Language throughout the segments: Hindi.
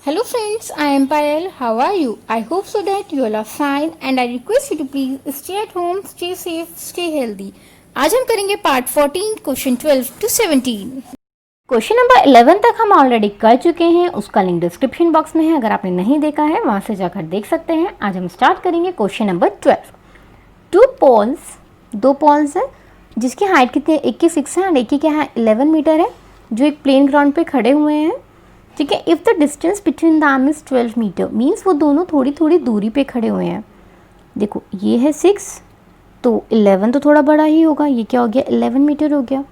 Hello friends, I am Payal. How are you? I hope so that you all are fine and I request you to please stay at home, stay safe, stay healthy. आज हम करेंगे part 14 question 12 to 17। Question number 11 तक हम ऑलरेडी कर चुके हैं, उसका लिंक डिस्क्रिप्शन बॉक्स में है, अगर आपने नहीं देखा है वहां से जाकर देख सकते हैं। आज हम स्टार्ट करेंगे क्वेश्चन नंबर 12। दो पोल्स है जिसकी हाइट कितनी है, एक की 6 है और एक की क्या है 11 मीटर है, जो एक प्लेन ग्राउंड पे खड़े हुए हैं। ठीक है, if the distance between them is 12 meter, means वो दोनों थोड़ी थोड़ी दूरी पे खड़े हुए हैं। देखो ये है 6 तो 11 तो थोड़ा बड़ा ही होगा, ये क्या हो गया 11 मीटर हो गया।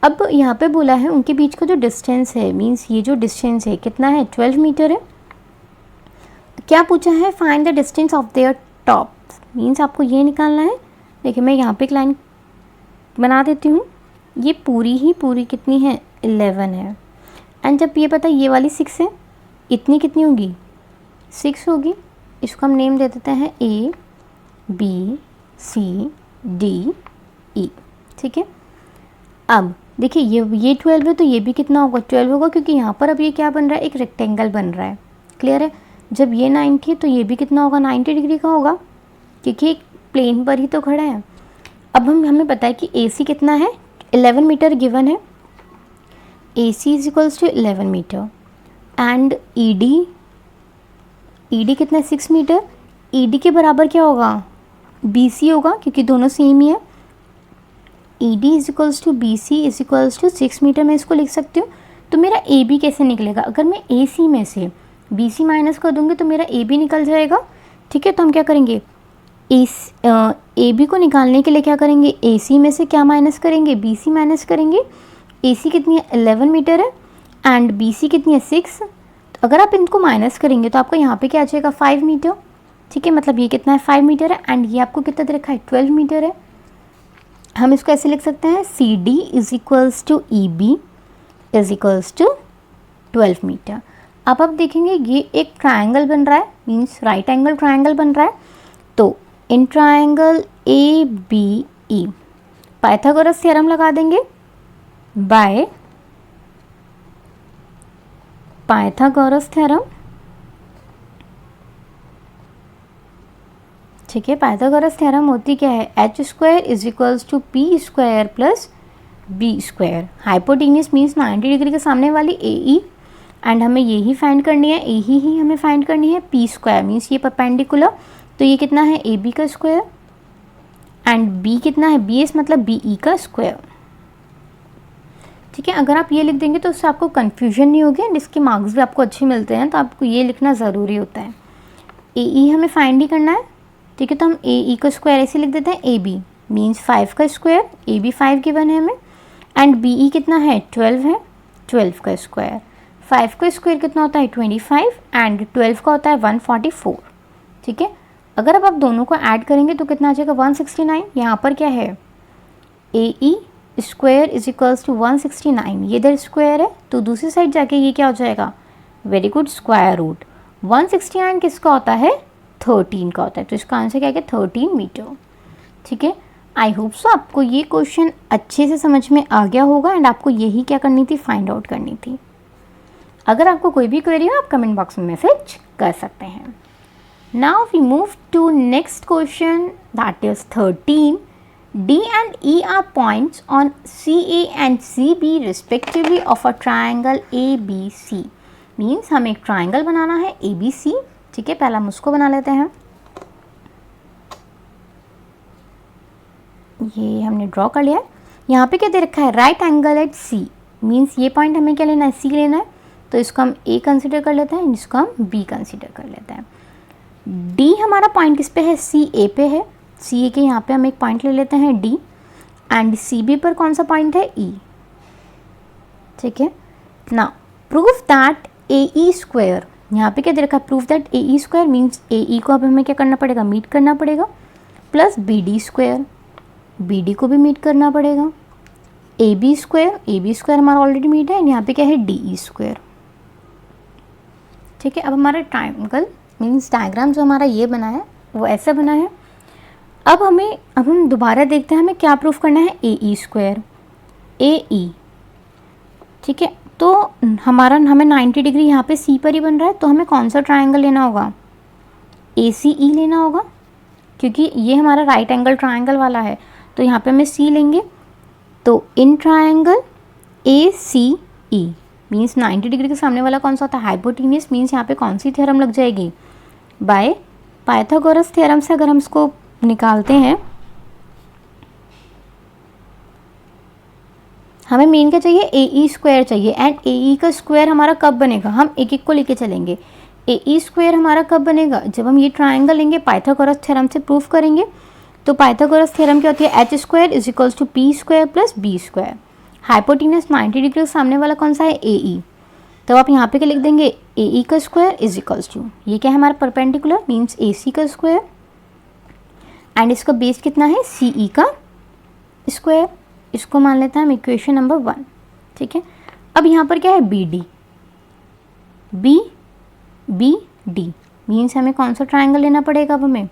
अब यहाँ पे बोला है उनके बीच का जो डिस्टेंस है, मीन्स ये जो डिस्टेंस है कितना है 12 मीटर है। क्या पूछा है, find the distance of their top, means आपको ये निकालना है। देखिए मैं यहाँ पे एक लाइन बना देती हूँ, ये पूरी कितनी है 11 है, एंड जब ये पता है ये वाली 6 है, इतनी कितनी होगी 6 होगी। इसको हम नेम दे देते हैं A B C D E। ठीक है, अब देखिए ये 12 है तो ये भी कितना होगा 12 होगा, क्योंकि यहाँ पर अब ये क्या बन रहा है, एक रेक्टेंगल बन रहा है। क्लियर है, जब ये 90 है तो ये भी कितना होगा 90 डिग्री का होगा, क्योंकि एक प्लेन पर ही तो खड़ा है। अब हमें पता है कि AC कितना है 11 मीटर गिवन है, AC is equals to 11 meter and ED कितना है 6 मीटर। ED के बराबर क्या होगा BC होगा, क्योंकि दोनों सेम ही है। ED is equals to BC is equals to 6 meter, मैं इसको लिख सकती हूँ। तो मेरा AB कैसे निकलेगा, अगर मैं AC में से BC माइनस कर दूँगी तो मेरा AB निकल जाएगा। ठीक है, तो हम क्या करेंगे AB को निकालने के लिए क्या करेंगे, AC में से क्या माइनस करेंगे BC माइनस करेंगे। AC कितनी है 11 मीटर है एंड BC कितनी है 6, तो अगर आप इनको माइनस करेंगे तो आपको यहाँ पे क्या आ जाएगा 5 मीटर। ठीक है, मतलब ये कितना है 5 मीटर है एंड ये आपको कितना दे रखा है 12 मीटर है। हम इसको ऐसे लिख सकते हैं CD is equals to EB is equals to 12 meter. अब आप देखेंगे ये एक ट्राइंगल बन रहा है, मीन्स राइट एंगल ट्राइंगल बन रहा है। तो in triangle ABE Pythagoras theorem लगा देंगे बाय पाइथागोरस थ्योरम। ठीक है, पाइथागोरस थ्योरम होती क्या है, h² is equals to p² plus b²। Hypotenuse means 90 degree के सामने वाली AE, एंड हमें यही फाइंड करनी है, AE ही हमें फाइंड करनी है। p² मीन्स ये परपेंडिकुलर, तो ये कितना है AB का स्क्वायर एंड B कितना है BS मतलब BE का स्क्वायर। ठीक है, अगर आप ये लिख देंगे तो उससे आपको कन्फ्यूजन नहीं होगी एंड इसके मार्क्स भी आपको अच्छे मिलते हैं, तो आपको ये लिखना ज़रूरी होता है। AE हमें फाइंड ही करना है। ठीक है, तो हम AE का स्क्वायर ऐसे लिख देते हैं AB मीन्स 5 का स्क्वायर, AB 5 गिवन है हमें, एंड BE कितना है 12 है, 12 का स्क्वायर। 5 का स्क्वायर कितना होता है 25 एंड 12 का होता है 144। ठीक है, अगर अब आप दोनों को ऐड करेंगे तो कितना आ जाएगा 169। यहाँ पर क्या है AE square is equals to 169, ये इधर स्क्वायर है तो दूसरी साइड जाके ये क्या हो जाएगा, वेरी गुड, स्क्वायर रूट 169 किसका होता है 13 का होता है, तो इसका आंसर क्या है 13 मीटर। ठीक है, आई होप सो आपको ये क्वेश्चन अच्छे से समझ में आ गया होगा एंड आपको यही क्या करनी थी, फाइंड आउट करनी थी। अगर आपको कोई भी क्वेरी हो आप कमेंट बॉक्स में मैसेज कर सकते हैं। Now we move to next question, that is 13। D and E are points on CA and CB respectively of a triangle ABC। Means हमें एक ट्राइंगल बनाना है ABC। ठीक है, पहला हम उसको बना लेते हैं। ये हमने ड्रॉ कर लिया है। यहाँ पे क्या दे रखा है, राइट एंगल एट C, मीन्स ये पॉइंट हमें क्या लेना है C लेना है, तो इसको हम A कंसिडर कर लेते हैं, इसको हम B कंसिडर कर लेते हैं। D हमारा पॉइंट किस पे है, CA पे है, CA के यहाँ पे हम एक पॉइंट ले लेते हैं D एंड CB पर कौन सा पॉइंट है E। ठीक है, now proof that AE square, यहाँ पे क्या दे रखा है, proof that AE square means AE को अब हमें क्या करना पड़ेगा, मीट करना पड़ेगा, प्लस BD स्क्वायर, BD को भी मीट करना पड़ेगा, AB स्क्वायर हमारा ऑलरेडी मीट है, यहाँ पे क्या है DE स्क्वायर। ठीक है, अब हमारा ट्राइंगल मीन्स डायग्राम जो हमारा ये बना है वो ऐसा बना है। अब हम दोबारा देखते हैं हमें क्या प्रूफ करना है, AE स्क्वायर AE। ठीक है, तो हमें 90 डिग्री यहाँ पे सी पर ही बन रहा है, तो हमें कौन सा ट्राइंगल लेना होगा, ACE लेना होगा, क्योंकि ये हमारा राइट एंगल ट्राइंगल वाला है। तो यहाँ पे हमें सी लेंगे। तो in triangle ACE means 90 degree के सामने वाला कौन सा होता है, हाइपोटेन्यूस। मीन्स यहाँ पे कौन सी थ्योरम लग जाएगी, बाय पाइथागोरस थ्योरम से अगर हम इसको निकालते हैं, हमें मेन क्या चाहिए, AE स्क्वायर चाहिए। एंड AE का स्क्वायर हमारा कब बनेगा, हम एक एक को लेके चलेंगे। AE स्क्वायर हमारा कब बनेगा, जब हम ये ट्राइंगल लेंगे, पाइथागोरस थ्योरम से प्रूफ करेंगे। तो पाइथागोरस थ्योरम क्या होती है, H square is equals to P square plus B square. Hypotenuse 90 degree के सामने वाला कौन सा है, AE। तो आप यहाँ पे क्या लिख देंगे, AE का स्क्वायर इज इक्वल्स टू, ये क्या है हमारा परपेंडिकुलर मीन्स AC का स्क्वायर, एंड इसका बेस कितना है, CE का स्क्वायर। इसको मान लेते हैं हम इक्वेशन नंबर 1। ठीक है, अब यहाँ पर क्या है, BD मीन्स हमें कौन सा ट्राइंगल लेना पड़ेगा, अब हमें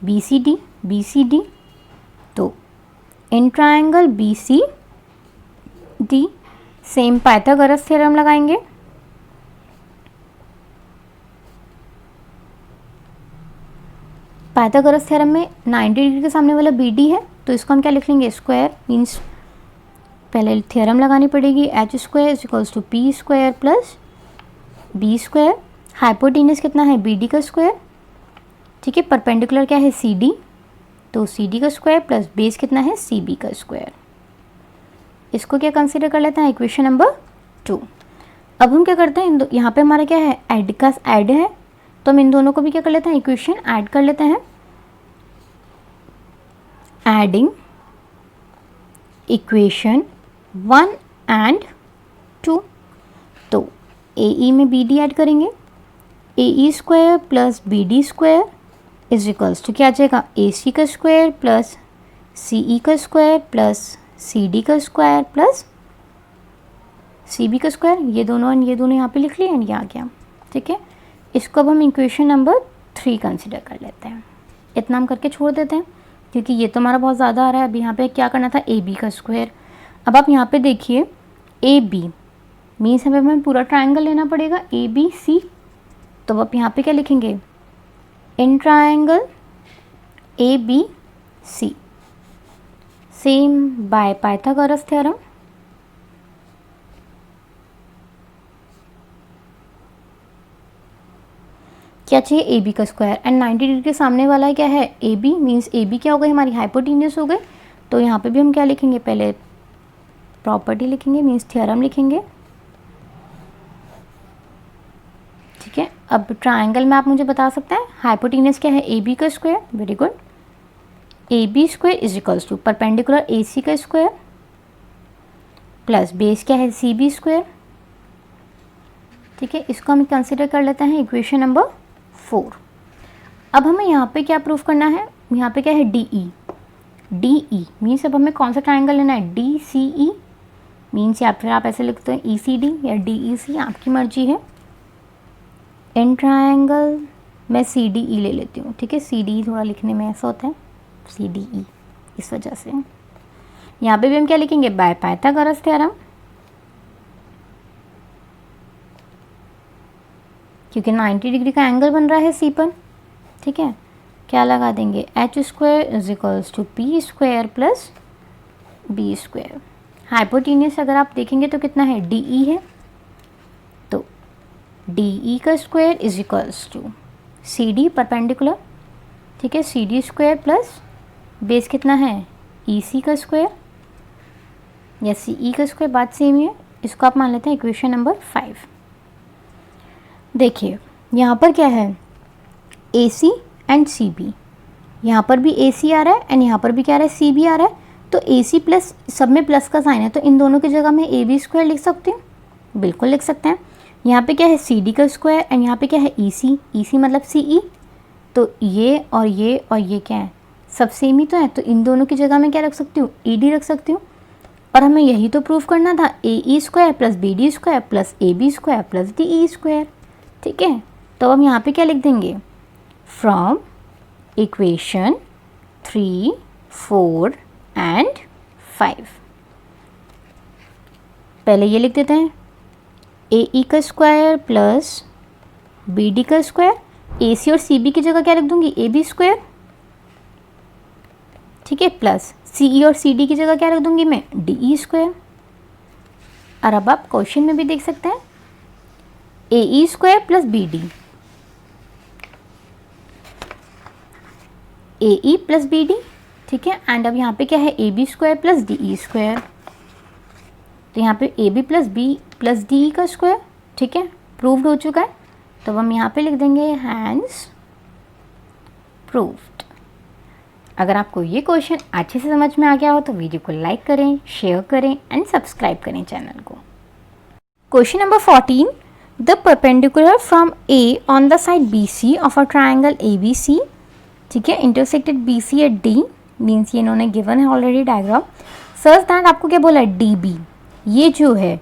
BCD। तो in triangle BCD same Pythagoras theorem लगाएंगे। पाइथागोरस थ्योरम में 90 डिग्री के सामने वाला BD है, तो इसको हम क्या लिख लेंगे, स्क्वायर। मीन्स पहले थ्योरम लगानी पड़ेगी, H square is equals to P square plus B square. Hypotenuse कितना है, BD का स्क्वायर। ठीक है, परपेंडिकुलर क्या है, CD, तो CD का स्क्वायर प्लस बेस कितना है, CB का स्क्वायर। इसको क्या कंसीडर कर लेते हैं, इक्वेशन नंबर 2। अब हम क्या करते हैं, यहाँ पे हमारा क्या है, ऐड है, तो हम इन दोनों को भी क्या कर लेते हैं, इक्वेशन ऐड कर लेते हैं। Adding equation 1 and 2। तो AE में BD ऐड करेंगे, AE square plus BD square is equals to क्या आ जाएगा, AC का स्क्वायर प्लस CE का स्क्वायर प्लस CD का स्क्वायर प्लस CB का स्क्वायर। ये दोनों यहाँ पे लिख लिए एंड ये आ गया। ठीक है, इसको अब हम इक्वेशन नंबर 3 कंसिडर कर लेते हैं। इतना हम करके छोड़ देते हैं, क्योंकि ये तो हमारा बहुत ज़्यादा आ रहा है। अब यहाँ पे क्या करना था, AB का स्क्वायर। अब आप यहाँ पे देखिए, AB मीन्स हमें पूरा ट्राइंगल लेना पड़ेगा, ABC। तो आप यहाँ पे क्या लिखेंगे, in triangle ABC same by Pythagoras theorem. क्या चाहिए, AB का स्क्वायर। एंड 90 डिग्री के सामने वाला है क्या है, AB मीन्स AB क्या हो गई, हमारी हाइपोटेन्यूस हो गई। तो यहाँ पे भी हम क्या लिखेंगे, पहले प्रॉपर्टी लिखेंगे मीन्स थ्योरम लिखेंगे। ठीक है, अब ट्राइंगल में आप मुझे बता सकते हैं हाइपोटेन्यूस क्या है, AB का square. Very good, AB square is equals to perpendicular AC का स्क्वायर प्लस बेस क्या है, CB स्क्वायर। ठीक है, इसको हम कंसिडर कर लेते हैं इक्वेशन नंबर 4। अब हमें यहाँ पे क्या प्रूफ करना है, यहाँ पे क्या है, DE मीन्स अब हमें कौन सा ट्राइंगल लेना है, DCE मीन्स या फिर आप ऐसे लिखते हैं ECD या DEC, आपकी मर्जी है। इन ट्राइंगल मैं CDE ले लेती हूँ। ठीक है, CDE थोड़ा लिखने में ऐसा होता है, CDE, इस वजह से यहाँ पे भी हम क्या लिखेंगे, बाय पाइथागोरस थ्योरम, क्योंकि 90 डिग्री का एंगल बन रहा है C पर। ठीक है, क्या लगा देंगे, H square is equals to P square plus B square. Hypotenuse अगर आप देखेंगे तो कितना है, DE है, तो DE का square is equals to CD perpendicular. ठीक है, CD स्क्वायर प्लस बेस कितना है, EC का स्क्वायर या CE का स्क्वायर, बात सेम ही है। इसको आप मान लेते हैं इक्वेशन नंबर 5। देखिए यहाँ पर क्या है, AC एंड CB, यहाँ पर भी AC आ रहा है एंड यहाँ पर भी क्या आ रहा है, CB आ रहा है। तो AC प्लस, सब में प्लस का साइन है, तो इन दोनों की जगह मैं AB स्क्वायर लिख सकती हूँ, बिल्कुल लिख सकते हैं। यहाँ पे क्या है, CD का स्क्वायर एंड यहाँ पे क्या है, EC मतलब CE। तो ये और ये क्या है, सब सेम ही तो है, तो इन दोनों की जगह मैं क्या रख सकती हूँ, ED रख सकती हूँ। और हमें यही तो प्रूफ करना था, AE square plus BD square plus AB square plus DE square. ठीक है, तो हम यहाँ पे क्या लिख देंगे, फ्रॉम इक्वेशन 3, 4 एंड 5। पहले ये लिख देते हैं, ए ई का स्क्वायर प्लस बी डी का स्क्वायर। ए सी और सी बी की जगह क्या लिख दूंगी, ए बी स्क्वायर, ठीक है, प्लस सी ई और सी डी की जगह क्या लिख दूंगी मैं, डी ई स्क्वायर। और अब आप क्वेश्चन में भी देख सकते हैं, A E square plus B D, A E plus B D, ठीक है। एंड अब यहाँ पे क्या है, A B square plus D E square, तो यहाँ पे A B plus B plus D E का स्क्वायर, ठीक है, प्रूव्ड हो चुका है। तो हम यहाँ पे लिख देंगे हैंस प्रूव्ड। अगर आपको ये क्वेश्चन अच्छे से समझ में आ गया हो तो वीडियो को लाइक करें, शेयर करें एंड सब्सक्राइब करें चैनल को। Question number 14, the perpendicular from A on the side B C of a triangle A B C, ठीक है, intersected B C at D, means ये इन्होंने गिवन है ऑलरेडी डायग्राम। सच दैट आपको क्या बोला है, डी बी, ये जो है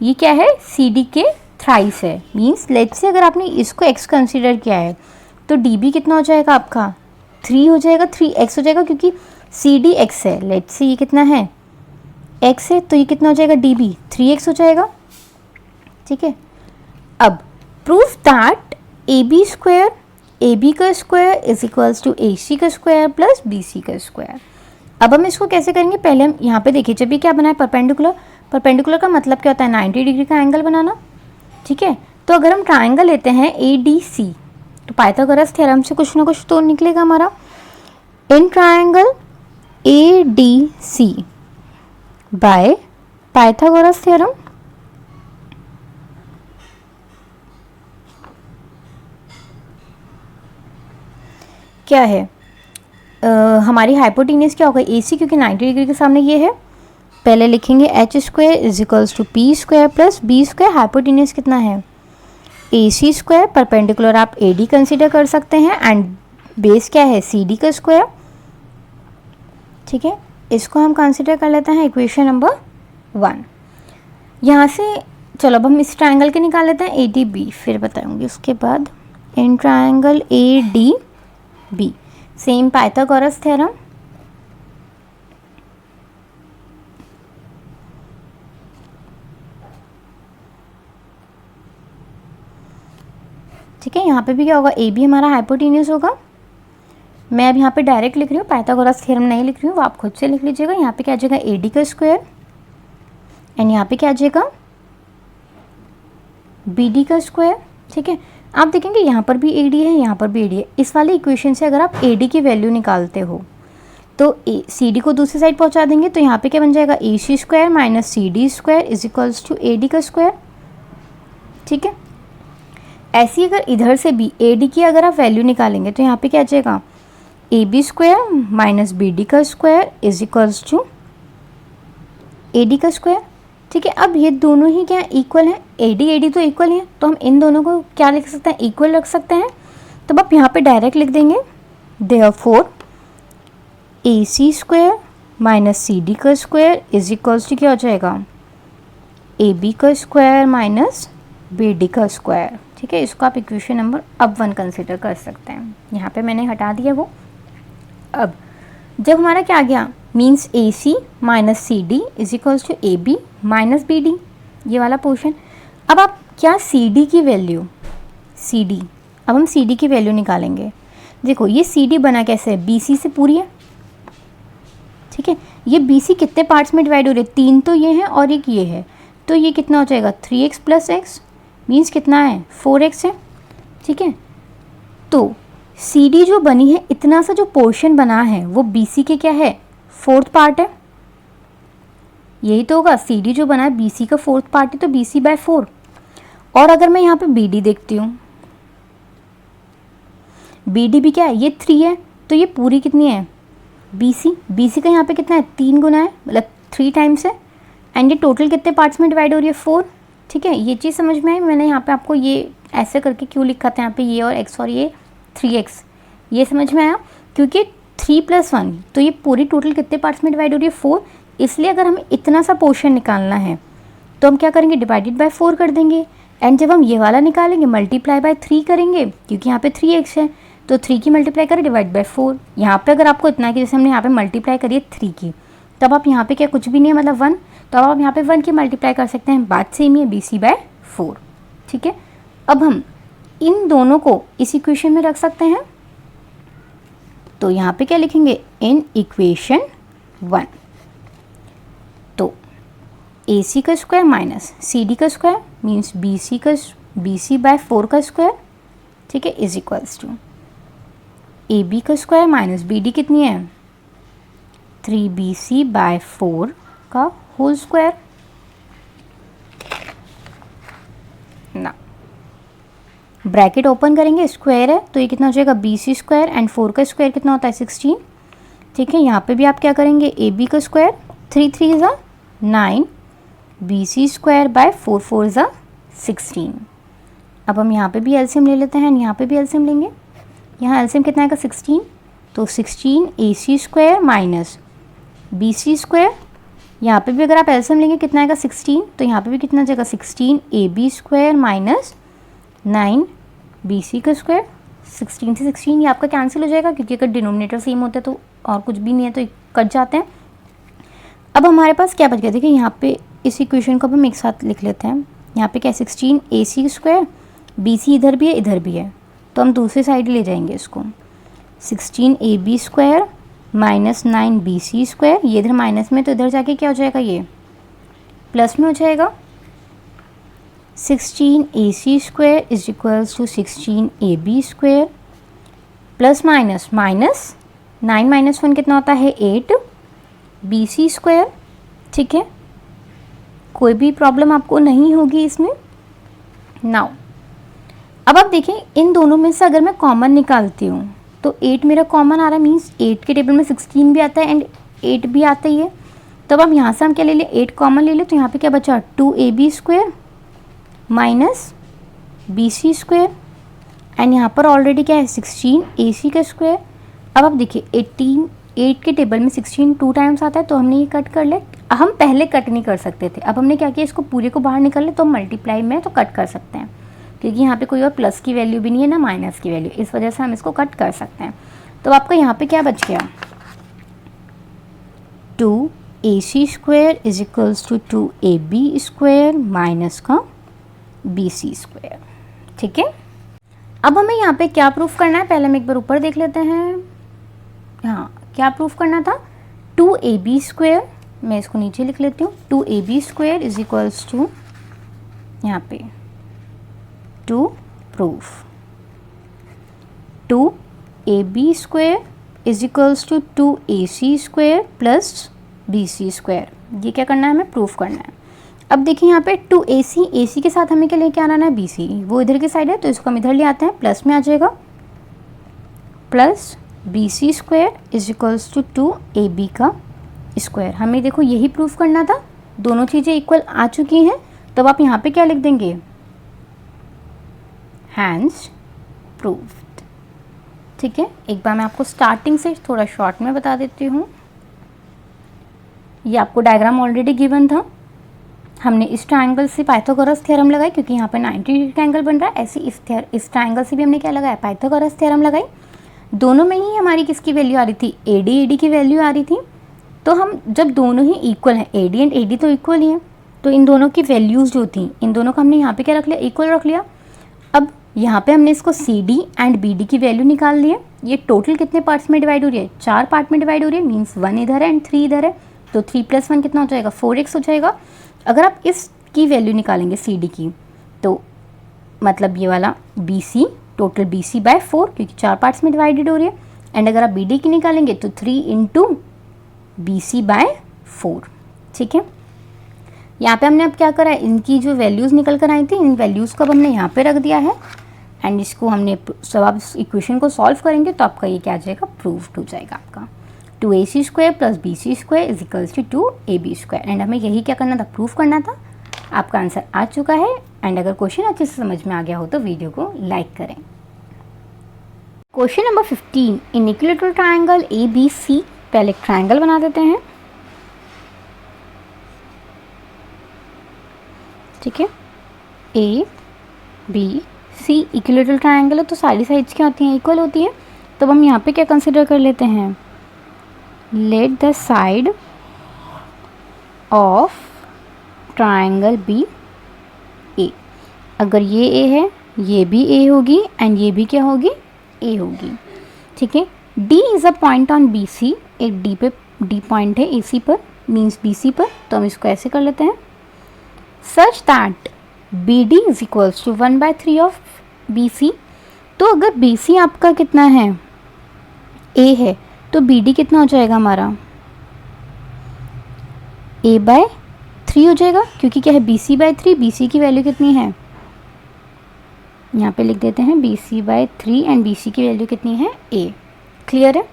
ये क्या है, सी डी के थ्राइस है। मीन्स लेट्स से अगर आपने इसको एक्स कंसिडर किया है तो डी बी कितना हो जाएगा आपका, 3 हो जाएगा, 3x हो जाएगा, क्योंकि सी डी एक्स है। लेट्स से ये कितना है, x है, तो ये कितना हो जाएगा, डी बी 3x हो जाएगा, ठीक है। अब proof that A B square, A B का square is equals to A C का स्क्वायर प्लस बी सी का स्क्वायर। अब हम इसको कैसे करेंगे, पहले हम यहाँ पे देखिए, जब भी क्या बना है परपेंडिकुलर, परपेंडिकुलर का मतलब क्या होता है, 90 डिग्री का एंगल बनाना, ठीक है। तो अगर हम ट्राइंगल लेते हैं ए डी सी, तो पाइथागोरस थ्योरम से कुछ ना कुछ तो निकलेगा हमारा। In triangle A D C by Pythagoras theorem, क्या है, हमारी हाइपोटेन्यूज क्या होगा, ए सी, क्योंकि 90 डिग्री के सामने ये है। पहले लिखेंगे H square is equals to P square plus B square, hypotenuse कितना है, ए सी स्क्वायर, परपेंडिकुलर आप ए डी कंसिडर कर सकते हैं, एंड बेस क्या है, सी डी का स्क्वायर, ठीक है। इसको हम कंसिडर कर लेते हैं इक्वेशन नंबर 1। यहाँ से चलो अब हम इस ट्राइंगल के निकाल लेते हैं ए डी बी, फिर बताऊँगी उसके बाद। In triangle A D B, same Pythagoras theorem, ठीक है। यहाँ पे भी क्या होगा, ए बी हमारा हाइपोटेन्यूज होगा। मैं अब यहाँ पे डायरेक्ट लिख रही हूँ, पाइथागोरस थ्योरम नहीं लिख रही हूँ, वो आप खुद से लिख लीजिएगा। यहाँ पे क्या आ जाएगा, ए डी का स्क्वायर, एंड यहाँ पे क्या आ जाएगा, बी डी का स्क्वायर, ठीक है। आप देखेंगे यहाँ पर भी ए डी है, यहाँ पर भी ए डी है। इस वाले इक्वेशन से अगर आप ए डी की वैल्यू निकालते हो तो सी डी को दूसरी साइड पहुँचा देंगे, तो यहाँ पे क्या बन जाएगा, A C square minus C D square is equals to A D का स्क्वायर, ठीक है। ऐसी अगर इधर से भी ए डी की अगर आप वैल्यू निकालेंगे तो यहाँ पे क्या आ जाएगा, A B square minus B D का square is equals to A D का स्क्वायर, ठीक है। अब ये दोनों ही क्या इक्वल है, ए डी तो इक्वल है, तो हम इन दोनों को क्या लिख सकते हैं, इक्वल रख सकते हैं। तो अब आप यहाँ पे डायरेक्ट लिख देंगे, देयरफॉर ए C square minus C D का स्क्वायर इज इक्वल्स टू क्या हो जाएगा, ए बी का स्क्वायर माइनस बी डी का स्क्वायर, ठीक है। इसको आप इक्वेशन नंबर अब 1 कंसिडर कर सकते हैं। यहाँ पे मैंने हटा दिया वो। अब जब हमारा क्या आ गया, means A C minus C D is equals to A B minus B D, ये वाला पोर्शन। अब आप क्या सी डी की वैल्यू, सी डी, अब हम सी डी की वैल्यू निकालेंगे। देखो ये सी डी बना कैसे है, बी सी से पूरी है, ठीक है। ये बी सी कितने पार्ट्स में डिवाइड हो रही है, 3 तो ये है और एक ये है, तो ये कितना हो जाएगा, 3x प्लस एक्स, मीन्स कितना है, 4x है, ठीक है। तो सी डी जो बनी है, इतना सा जो पोर्शन बना है वो बी सी के क्या है, 4th पार्ट है, यही तो होगा। सी डी जो बना है बी सी का 4th पार्ट है, तो बी सी बाय 4। और अगर मैं यहाँ पे बी डी देखती हूँ, बी डी भी क्या है, ये 3 है, तो ये पूरी कितनी है, बी सी का यहाँ पे कितना है, 3 गुना है, मतलब 3 टाइम्स है। एंड ये टोटल कितने पार्ट्स में डिवाइड हो रही है, 4, ठीक है। ये चीज़ समझ में आई। मैंने यहाँ पे आपको ये ऐसे करके क्यों लिखा था, यहाँ पे ये और x और ये 3x, ये समझ में आया, क्योंकि 3 + 1, तो ये पूरी टोटल कितने पार्ट्स में डिवाइड हो रही है, 4। इसलिए अगर हमें इतना सा पोर्शन निकालना है तो हम क्या करेंगे, डिवाइडेड बाय 4 कर देंगे। एंड जब हम ये वाला निकालेंगे मल्टीप्लाई बाय 3 करेंगे, क्योंकि यहाँ पे 3x है, तो 3 की मल्टीप्लाई करें डिवाइड बाय 4। यहाँ पे अगर आपको इतना है कि जैसे हमने यहाँ पे मल्टीप्लाई करी है 3 की, तब आप यहाँ पे क्या कुछ भी नहीं है मतलब 1, तो अब आप यहाँ पे 1 की मल्टीप्लाई कर सकते हैं, बात सेम ही है, BC/4। ठीक है, अब हम इन दोनों को इस इक्वेशन में रख सकते हैं, तो यहाँ पे क्या लिखेंगे, इन इक्वेशन 1, तो AC का स्क्वायर माइनस CD का स्क्वायर मीन्स BC/4 का स्क्वायर, ठीक है, इज इक्वल्स टू AB का स्क्वायर माइनस BD कितनी है, 3BC/4 का होल स्क्वायर। ना ब्रैकेट ओपन करेंगे, स्क्वायर है तो ये कितना हो जाएगा, BC स्क्वायर एंड 4 का स्क्वायर कितना होता है, 16। ठीक है, यहाँ पे भी आप क्या करेंगे, AB का स्क्वायर 3 3 ज़ा 9, BC स्क्वायर बाय 4 4 ज़ा 16। अब हम यहाँ पे भी एलसीएम ले लेते हैं, यहाँ पे भी एलसीएम लेंगे। यहाँ एलसीएम कितना आएगा, 16, तो 16 AC square minus BC square. यहाँ पे भी अगर आप एलसीएम लेंगे कितना आएगा, 16, तो यहाँ पे भी कितना आ जाएगा, 16 AB स्क्वायर माइनस 9 BC का स्क्वायर। 16 से 16 ये आपका कैंसिल हो जाएगा, क्योंकि अगर डिनोमिनेटर सेम होता है तो और कुछ भी नहीं है तो कट जाते हैं। अब हमारे पास क्या बच गया, देखिए यहाँ पे इस इक्वेशन को अब हम एक साथ लिख लेते हैं। यहाँ पे क्या है, 16 AC स्क्वायर, BC इधर भी है इधर भी है, तो हम दूसरी साइड ले जाएंगे इसको, 16 AB square minus 9 BC square, ये इधर माइनस में तो इधर जाके क्या हो जाएगा, ये प्लस में हो जाएगा। 16 AC square is equals to 16 AB square plus minus 9 minus 1 कितना होता है, 8 BC स्क्वायर। ठीक है, कोई भी प्रॉब्लम आपको नहीं होगी इसमें। नाउ अब आप देखें, इन दोनों में से अगर मैं कॉमन निकालती हूँ तो 8 मेरा कॉमन आ रहा है, मीन्स 8 के टेबल में 16 भी आता है एंड 8 भी आता ही है। तब अब यहाँ से हम क्या ले लें, 8 कॉमन ले लें, तो यहाँ पे क्या बचा, 2AB square minus BC square and यहाँ पर ऑलरेडी क्या है, 16 AC का स्क्वायर। अब आप देखिए 8 के टेबल में 16 2 टाइम्स आता है, तो हमने ये कट कर ले। हम पहले कट नहीं कर सकते थे, अब हमने क्या किया, इसको पूरे को बाहर निकाल ले, तो मल्टीप्लाई में तो कट कर सकते हैं, क्योंकि यहाँ पे कोई और प्लस की वैल्यू भी नहीं है ना माइनस की वैल्यू, इस वजह से हम इसको कट कर सकते हैं। तो आपका यहाँ पे क्या बच गया, 2AC square is equals to 2AB square minus का BC स्क्वायर। ठीक है, अब हमें यहाँ पे क्या प्रूफ करना है, पहले हम एक बार ऊपर देख लेते हैं। हाँ, क्या प्रूफ करना था, 2AB स्क्वायर, मैं इसको नीचे लिख लेती हूँ, 2AB square is equals to यहाँ पे to proof 2AB square is equals to 2AC square plus BC square. ये क्या करना है, हमें प्रूफ करना है। अब देखिए यहाँ पे 2AC के साथ हमें क्या लेके आना है, BC, वो इधर की साइड है तो इसको हम इधर ले आते हैं, प्लस में आ जाएगा, plus BC square is equals to 2AB का स्क्वायर। हमें देखो यही प्रूफ करना था, दोनों चीज़ें इक्वल आ चुकी हैं, तब आप यहाँ पे क्या लिख देंगे, हैंस प्रूव्ड। ठीक है, एक बार मैं आपको स्टार्टिंग से थोड़ा शॉर्ट में बता देती हूँ। ये आपको डायग्राम ऑलरेडी गिवन था, हमने इस ट्रायंगल से पाइथागोरस थ्योरम लगाई, क्योंकि यहाँ पे 90 डिग्री का एंगल बन रहा है, ऐसे इस ट्रायंगल से भी हमने क्या लगाया, पाइथागोरस थ्योरम लगाई। दोनों में ही हमारी किसकी वैल्यू आ रही थी, AD की वैल्यू आ रही थी। तो हम जब दोनों ही इक्वल हैं, AD एंड AD तो इक्वल ही हैं, तो इन दोनों की वैल्यूज़ जो थी, इन दोनों का हमने यहाँ पे क्या रख लिया, इक्वल रख लिया। अब यहाँ पे हमने इसको CD एंड BD की वैल्यू निकाल ली है। ये टोटल कितने पार्ट्स में डिवाइड हो रही है, 4 पार्ट में डिवाइड हो रही है, मीन्स 1 इधर है एंड 3 इधर है, तो 3 + 1 कितना हो जाएगा, 4x हो जाएगा। अगर आप इसकी वैल्यू निकालेंगे CD की, तो मतलब ये वाला BC, टोटल BC/4, क्योंकि 4 पार्ट्स में डिवाइडेड हो रही है, एंड अगर आप BD की निकालेंगे तो 3 × BC/4। ठीक है, यहाँ पे हमने अब क्या करा है, इनकी जो वैल्यूज़ निकल कर आई थी, इन वैल्यूज़ को अब हमने यहाँ पे रख दिया है, एंड इसको हमने सब आप इक्वेशन को सॉल्व करेंगे तो आपका ये क्या आ जाएगा, प्रूव्ड हो जाएगा आपका 2AC square plus BC square is equals to 2AB square. And हमें यही क्या करना था, प्रूफ करना था। आपका आंसर आ चुका है, एंड अगर क्वेश्चन अच्छे से समझ में आ गया हो तो वीडियो को लाइक करें। क्वेश्चन नंबर 15, इन इक्विलेटरल ट्रायंगल ABC, पहले एक ट्रायंगल बना देते हैं। ठीक है, ABC इक्विलेटरल ट्रायंगल है, तो सारी साइड्स क्या होती हैं, इक्वल होती है। तो हम यहाँ पे क्या कंसिडर कर लेते हैं, let the side of triangle B A. अगर ये ए है, ये भी ए होगी एंड ये भी क्या होगी, ए होगी। ठीक है, D is a point on B C. एक डी पे, डी पॉइंट है ए सी पर, मीन्स बी सी पर, तो हम इसको ऐसे कर लेते हैं, such that B D is equals to 1/3 of B C. तो अगर बी सी आपका कितना है, ए है, तो बी डी कितना हो जाएगा हमारा, a/3 हो जाएगा, क्योंकि क्या है BC/3, BC की वैल्यू कितनी है, यहाँ पे लिख देते हैं BC/3 एंड BC की वैल्यू कितनी है, a। क्लियर है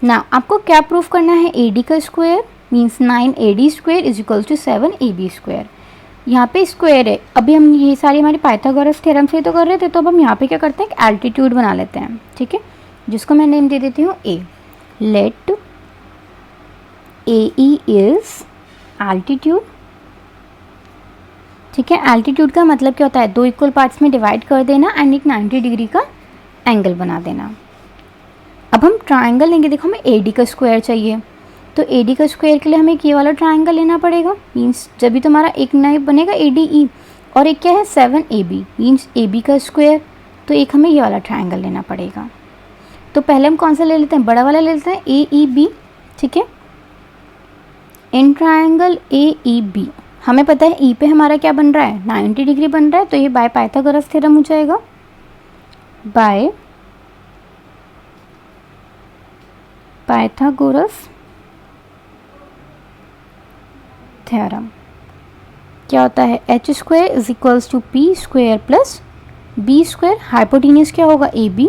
ना। आपको क्या प्रूफ करना है, AD का square means 9AD square is equal to 7AB square. यहाँ पे स्क्वायर है, अभी हम ये सारी हमारी पाइथागोरस थ्योरम से तो कर रहे थे, तो अब हम यहाँ पे क्या करते हैं, एक एल्टीट्यूड बना लेते हैं। ठीक है, जिसको मैं नेम दे देती हूँ A। Let AE is altitude. ठीक है, एल्टीट्यूड का मतलब क्या होता है, दो इक्वल पार्ट्स में डिवाइड कर देना एंड एक 90 डिग्री का एंगल बना देना। अब हम ट्राइंगल लेंगे, देखो हमें AD का स्क्वायर चाहिए, तो AD का स्क्वायर के लिए हमें ये वाला ट्राइंगल लेना पड़ेगा, मीन्स जब भी तुम्हारा एक नया बनेगा ADE, और एक क्या है 7AB मीन्स AB का स्क्वायर, तो एक हमें ये वाला ट्राइंगल लेना पड़ेगा। तो पहले हम कौन सा ले लेते हैं, बड़ा वाला ले लेते हैं, AEB। ठीक है, इन ट्राइंगल AEB हमें पता है E पे हमारा क्या बन रहा है, 90 डिग्री बन रहा है, तो ये बाय पाइथागोरस थ्योरम हो जाएगा, बाय पाइथागोरस थ्योरम। क्या होता है, h square is equals to p square plus b square. Hypotenuse क्या होगा, AB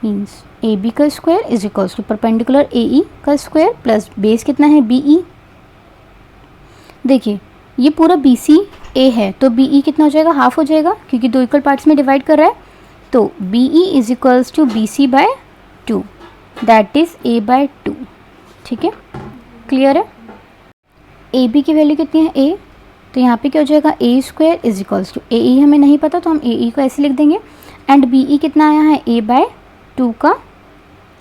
मीन्स AB का square is equals to perpendicular AE का स्क्वायर प्लस बेस कितना है, BE। देखिए ये पूरा BC A है, तो BE कितना हो जाएगा, हाफ हो जाएगा, क्योंकि दो इक्वल पार्ट्स में डिवाइड कर रहा है, तो BE is equals to BC/2 that is A/2। ठीक है, क्लियर है। AB की वैल्यू कितनी है, A, तो यहाँ पे क्या हो जाएगा, A square is equals to AE हमें नहीं पता, तो हम AE को ऐसे लिख देंगे, एंड BE कितना आया है, A/2 का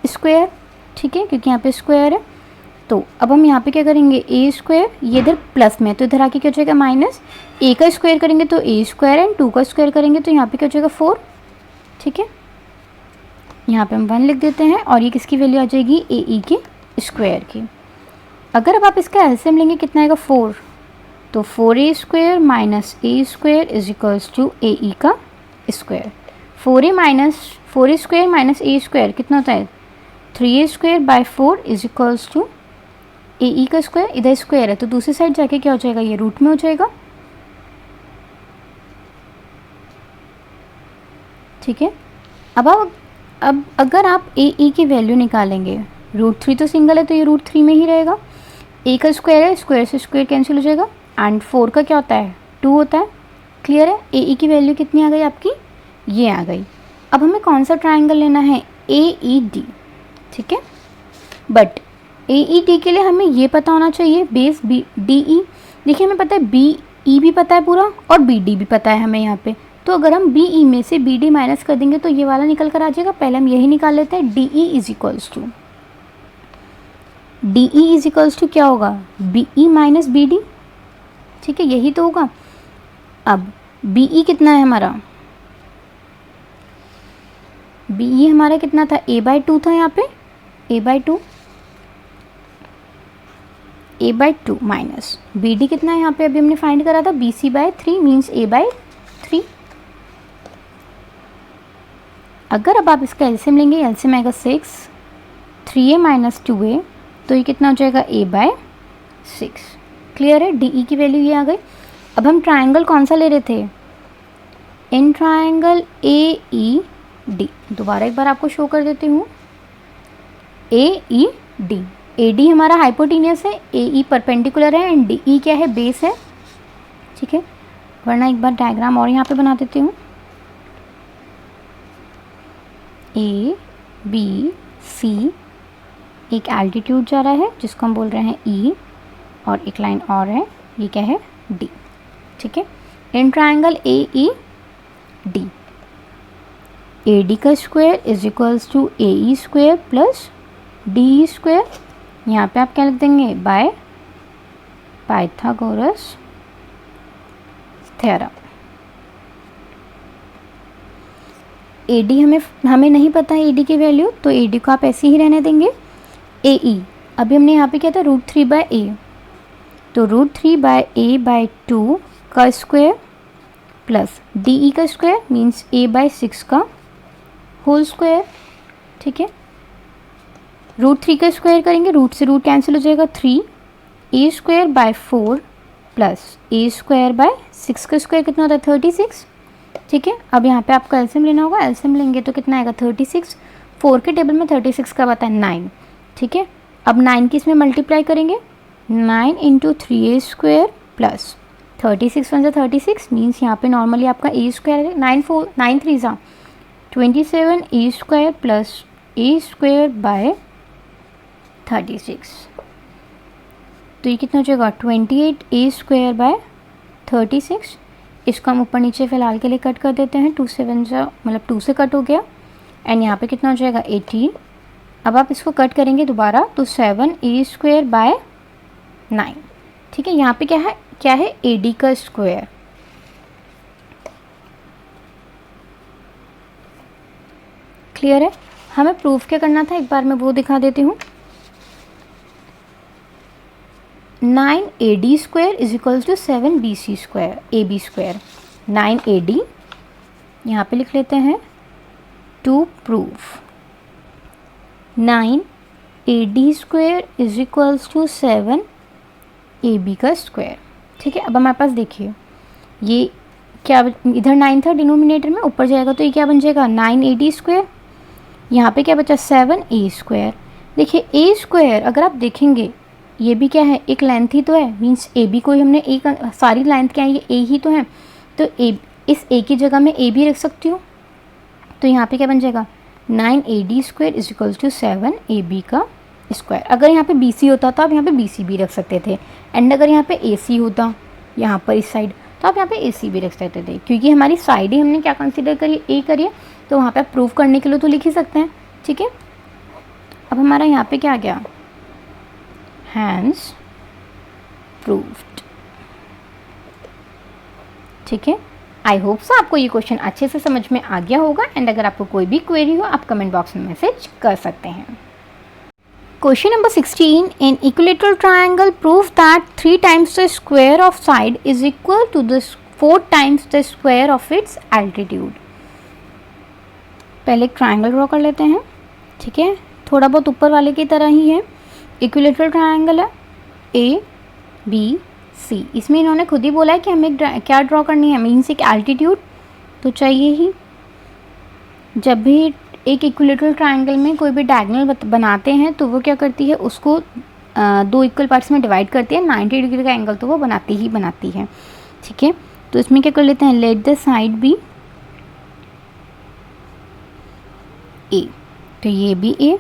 स्क्वायर। ठीक है, क्योंकि यहाँ पे स्क्वायर है, तो अब हम यहाँ पे क्या करेंगे, A स्क्वायर, ये इधर प्लस में, तो इधर आके क्या हो जाएगा माइनस, A का स्क्वायर करेंगे तो A स्क्वायर एंड 2 का स्क्वायर करेंगे तो यहाँ पे क्या हो जाएगा 4। ठीक है, यहाँ पे हम 1 लिख देते हैं, और ये किसकी वैल्यू आ जाएगी, AE के स्क्वायर की। अगर अब आप इसका एलसीएम लेंगे कितना आएगा, 4, तो 4A square minus A square is equals to AE का square. 4A square minus A square कितना होता है, 3A square by 4 is equals to AE का स्क्वायर। इधर स्क्वायर है तो दूसरी साइड जाके क्या हो जाएगा, ये रूट में हो जाएगा। ठीक है, अब अगर आप AE की वैल्यू निकालेंगे, √3 तो सिंगल है तो ये √3 में ही रहेगा, A का स्क्वायर है, स्क्वायर से स्क्वायर कैंसिल हो जाएगा, एंड 4 का क्या होता है, 2 होता है। क्लियर है, AE की वैल्यू कितनी आ गई आपकी, ये आ गई। अब हमें कौन सा ट्राइंगल लेना है, AED। ठीक है, बट AED के लिए हमें ये पता होना चाहिए बेस DE। देखिए हमें पता है BE भी पता है पूरा, और BD भी पता है हमें यहाँ पे, तो अगर हम BE में से BD माइनस कर देंगे तो ये वाला निकल कर आ जाएगा। पहले हम यही निकाल लेते हैं, DE इज इक्वल्स टू क्या होगा, BE माइनस BD। ठीक है, यही तो होगा। अब BE कितना है हमारा, BE हमारा कितना था, A/2 था, यहाँ पे A/2 माइनस BD कितना है, यहाँ पे अभी हमने फाइंड करा था BC/3 मीन्स A/3। अगर अब आप इसका एलसीएम लेंगे, एलसीएम आएगा 6, 3A माइनस 2A, तो ये कितना हो जाएगा, A/6। क्लियर है, DE की वैल्यू ये आ गई। अब हम ट्राइंगल कौन सा ले रहे थे, इन ट्राइंगल AED। दोबारा एक बार आपको शो कर देती हूँ, AED। AD हमारा हाइपोटेन्यूस है, AE परपेंडिकुलर है, एंड DE क्या है, बेस है। ठीक है, वरना एक बार डायग्राम और यहाँ पे बना देती हूँ, ABC एक एल्टीट्यूड जा रहा है जिसको हम बोल रहे हैं E, और एक लाइन और है, ये क्या है, D। ठीक है, इन ट्राइंगल AED AD का square is equals to AE square plus DE square. यहाँ पे आप क्या लिख देंगे, बाय पाइथागोरस थ्योरम। AD हमें नहीं पता है AD की वैल्यू, तो AD को आप ऐसे ही रहने देंगे। AE अभी हमने यहाँ पे क्या था, √3/a, तो √3/a/2 का स्क्वायर प्लस DE का स्क्वायर मीन्स a/6 का होल स्क्वायर। ठीक है, √3 का स्क्वायर करेंगे, रूट से रूट कैंसिल हो जाएगा, 3a² प्लस a²/6 का स्क्वायर कितना होता है, 36। ठीक है, अब यहाँ पे आपको एलसीएम लेना होगा, एलसीएम लेंगे तो कितना आएगा, 36। 4 के टेबल में 36 का आता है 9। ठीक है, अब 9 की इसमें मल्टीप्लाई करेंगे, 9 × 3a² प्लस 36 1 36 मीन्स यहाँ पे नॉर्मली आपका a², 9 3 27 a² प्लस a²/36, तो ये कितना हो जाएगा, 28 a²/36। इसको हम ऊपर नीचे फिलहाल के लिए कट कर देते हैं, 2 7 मतलब 2 से कट हो गया, एंड यहाँ पे कितना हो जाएगा, 18। अब आप इसको कट करेंगे दोबारा, तो 7 a²/9। ठीक है, यहाँ पे क्या है AD का स्क्वायर। क्लियर है, हमें प्रूफ क्या करना था, एक बार मैं वो दिखा देती हूँ। 9AD² = 7BC², AB²। 9AD यहाँ पे लिख लेते हैं, टू प्रूफ 9AD² = 7AB का स्क्वायर। ठीक है, अब हमारे पास देखिए ये क्या, इधर 9 था डिनोमिनेटर में, ऊपर जाएगा तो ये क्या बन जाएगा, 9AD²। यहाँ पे क्या बचा, 7A²। देखिए A² अगर आप देखेंगे ये भी क्या है, एक लेंथ ही तो है, मीन्स AB को ही हमने एक, सारी लेंथ क्या है, ये A ही तो है, तो इस A की जगह मैं A भी रख सकती हूँ। तो यहाँ पे क्या बन जाएगा, 9AD² = 7AB का स्क्वायर। अगर यहाँ पे BC होता तो आप यहाँ पे BC भी रख सकते थे, एंड अगर यहाँ पे AC होता यहाँ पर इस साइड, तो आप यहाँ पे AC भी रख सकते थे, क्योंकि हमारी साइड ही हमने क्या कंसिडर करी, A करिए, तो वहाँ पे आप प्रूव करने के लिए तो लिख ही सकते हैं। ठीक है, अब हमारा यहाँ पे क्या आ गया, हैंस प्रूव्ड। ठीक है, आई होप सो आपको ये क्वेश्चन अच्छे से समझ में आ गया होगा, एंड अगर आपको कोई भी क्वेरी हो आप कमेंट बॉक्स में मैसेज कर सकते हैं। Question number 16, in equilateral triangle prove that 3 times the square of side is equal to the 4 times the square of its altitude. पहले एक ट्रायंगल ड्रॉ कर लेते हैं। ठीक है, थोड़ा बहुत ऊपर वाले की तरह ही है, इक्विलेटरल ट्रायंगल है ABC। इसमें इन्होंने खुद ही बोला है कि हमें क्या ड्रॉ करनी है, मीन्स एक एल्टीट्यूड तो चाहिए ही। जब भी एक इक्विलेटरल ट्रायंगल में कोई भी डायगोनल बनाते हैं तो वो क्या करती है, उसको 2 इक्वल पार्ट्स में डिवाइड करती है, 90 डिग्री का एंगल तो वो बनाती है। ठीक है, तो इसमें क्या कर लेते हैं, let the side be A, तो ये भी A,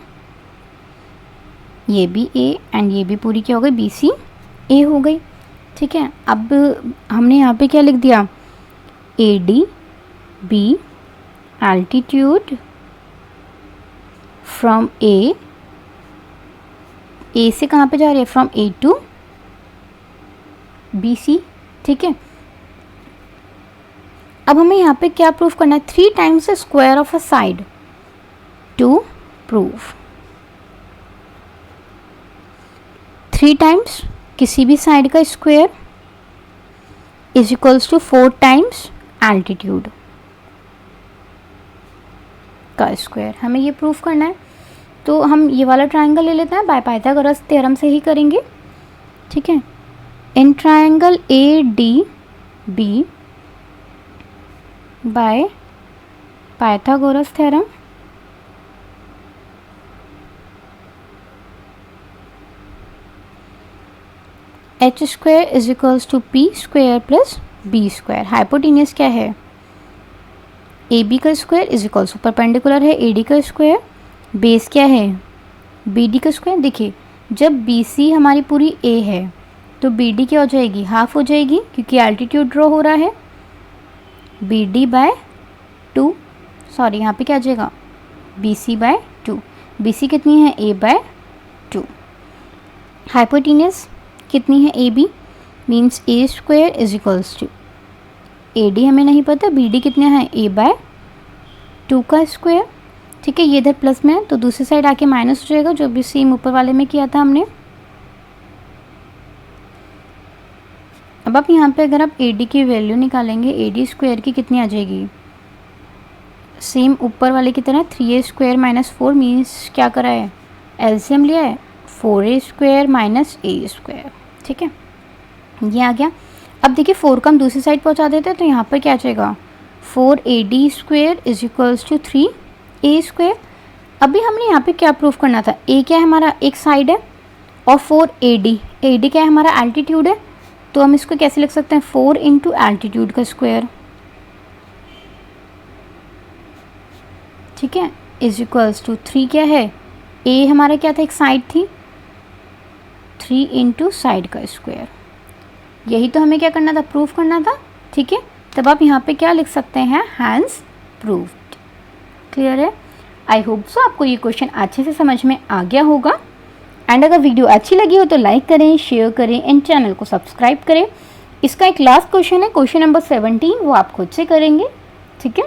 ये भी A, एंड ये भी पूरी क्या हो गई, BC A हो गई। ठीक है, अब हमने यहाँ पे क्या लिख दिया, AD B altitude from A से कहाँ पे जा रही है, फ्रॉम A to BC। ठीक है, अब हमें यहाँ पे क्या प्रूफ करना है, 3 times the square of a side to proof. 3 times किसी भी साइड का square is equals to 4 times altitude का स्क्वायर। हमें ये प्रूफ करना है, तो हम ये वाला ट्रायंगल ले लेते हैं, बाय पाइथागोरस थ्योरम से ही करेंगे। ठीक है, in triangle ADB by Pythagoras theorem H² is equals to P² plus B²। Hypotenuse क्या है, AB का square is equals to, perpendicular है AD का स्क्वायर, बेस क्या है BD का स्क्वायर। देखिए जब BC हमारी पूरी A है तो BD क्या हो जाएगी, हाफ हो जाएगी, क्योंकि एल्टीट्यूड ड्रॉ हो रहा है, BD/2, सॉरी यहाँ पे क्या आ जाएगा, BC/2। BC कितनी है, A/2। हाइपोटेन्यूस कितनी है, AB, means A square is equals to A D हमें नहीं पता, बी डी कितने हैं ए बाय 2 का स्क्वायर। ठीक है, ये इधर प्लस में है तो दूसरी साइड आके माइनस हो जाएगा, जो भी सेम ऊपर वाले में किया था हमने। अब आप यहाँ पे अगर आप ए डी की वैल्यू निकालेंगे, ए डी स्क्वायर की कितनी आ जाएगी, सेम ऊपर वाले की तरह 3a स्क्वायर माइनस 4 मीन्स क्या करा है, एलसीएम लिया है 4a स्क्वायर माइनस ए स्क्वायर। ठीक है, ये आ गया। अब देखिए 4 को हम दूसरी साइड पहुँचा देते हैं तो यहाँ पर क्या आ जाएगा, 4ad square is equals to 3a square. अभी हमने यहाँ पे क्या प्रूफ करना था, a क्या है हमारा एक साइड है और 4ad क्या है हमारा एल्टीट्यूड है, तो हम इसको कैसे लिख सकते हैं 4 इंटू एल्टीट्यूड का स्क्वायर। ठीक है, इज इक्वल्स टू 3 क्या है, a हमारा क्या था एक साइड थी, 3 इंटू साइड का स्क्वायर। यही तो हमें क्या करना था, प्रूफ करना था। ठीक है, तब आप यहाँ पे क्या लिख सकते हैं, हैंस प्रूव्ड। क्लियर है? आई होप सो आपको ये क्वेश्चन अच्छे से समझ में आ गया होगा। एंड अगर वीडियो अच्छी लगी हो तो लाइक करें, शेयर करें एंड चैनल को सब्सक्राइब करें। इसका एक लास्ट क्वेश्चन है, क्वेश्चन नंबर 17, वो आप खुद से करेंगे। ठीक है।